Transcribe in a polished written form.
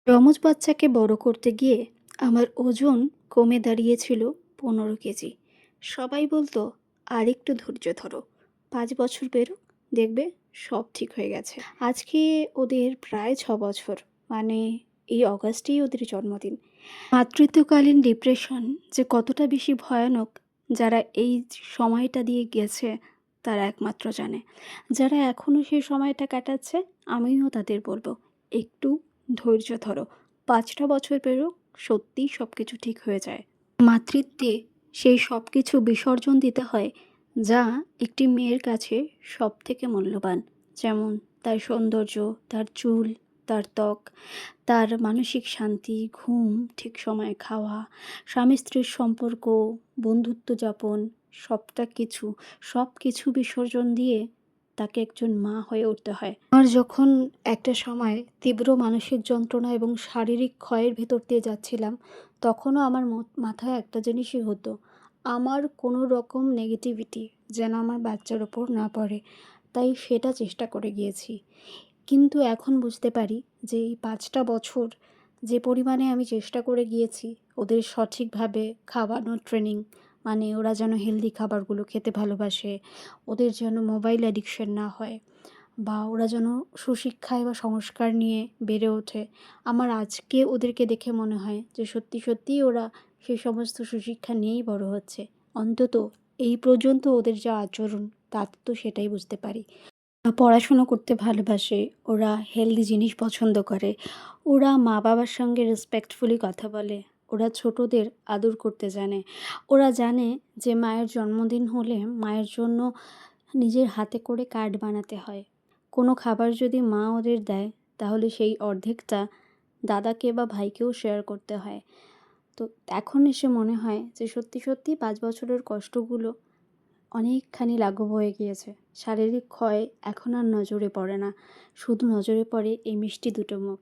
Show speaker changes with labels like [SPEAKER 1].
[SPEAKER 1] যমজ বাচ্চাকে বড় করতে গিয়ে আমার ওজন কমে দাঁড়িয়েছিল 15 কেজি। সবাই বলতো, আর একটু ধৈর্য ধরো, 5 বছর পেরো, দেখবে সব ঠিক হয়ে গেছে। আজকে ওদের প্রায় 6 বছর, মানে এই অগাস্টেই ওদের জন্মদিন। মাতৃত্বকালীন ডিপ্রেশন যে কতটা বেশি ভয়ানক, যারা এই সময়টা দিয়ে গেছে তারা একমাত্র জানে। যারা এখনও সেই সময়টা কাটাচ্ছে, আমিও তাদের বলবো, একটু ধৈর্য ধরো, 5টা বছর পেরোক, সত্যিই সব কিছু ঠিক হয়ে যায়। মাতৃত্বে সেই সব কিছু বিসর্জন দিতে হয় যা একটি মেয়ের কাছে সব থেকে মূল্যবান, যেমন তার সৌন্দর্য, তার চুল, তার ত্বক, তার মানসিক শান্তি, ঘুম, ঠিক সময়ে খাওয়া, স্বামী স্ত্রীর সম্পর্ক, বন্ধুত্ব যাপন, সব কিছু বিসর্জন দিয়ে তাকে একজন মা হয়ে উঠতে হয়। আমার যখন একটা সময় তীব্র মানসিক যন্ত্রণা এবং শারীরিক ক্ষয়ের ভেতর দিয়ে যাচ্ছিলাম, তখনও আমার মাথায় একটা জিনিসই হতো, আমার কোনো রকম নেগেটিভিটি যেন আমার বাচ্চার ওপর না পড়ে। তাই সেটা চেষ্টা করে গিয়েছি। কিন্তু এখন বুঝতে পারি যে এই 5টা বছর যে পরিমাণে আমি চেষ্টা করে গিয়েছি ওদের সঠিকভাবে খাওয়ানোর ট্রেনিং, মানে ওরা যেন হেলদি খাবারগুলো খেতে ভালোবাসে, ওদের যেন মোবাইল অ্যাডিকশন না হয়, বা ওরা যেন সুশিক্ষায় বা সংস্কার নিয়ে বেড়ে ওঠে। আমার আজকে ওদেরকে দেখে মনে হয় যে সত্যি সত্যিই ওরা সেই সমস্ত সুশিক্ষা নিয়েই বড় হচ্ছে। অন্তত এই পর্যন্ত ওদের যা আচরণ, তাতে তো সেটাই বুঝতে পারি। পড়াশুনো করতে ভালোবাসে, ওরা হেলদি জিনিস পছন্দ করে, ওরা মা বাবার সঙ্গে রেসপেক্টফুলি কথা বলে, ওরা ছোটদের আদর করতে জানে, ওরা জানে যে মায়ের জন্মদিন হলে মায়ের জন্য নিজের হাতে করে কার্ড বানাতে হয়। কোনো খাবার যদি মা ওদের দেয়, তাহলে সেই অর্ধেকটা দাদাকে বা ভাইকেও শেয়ার করতে হয়। তো এখন এসে মনে হয় যে সত্যি সত্যি 5 বছরের কষ্টগুলো অনেকখানি লাঘব হয়ে গিয়েছে। শারীরিক ক্ষয় এখন আর নজরে পড়ে না, শুধু নজরে পড়ে এই মিষ্টি দুটো মুখ।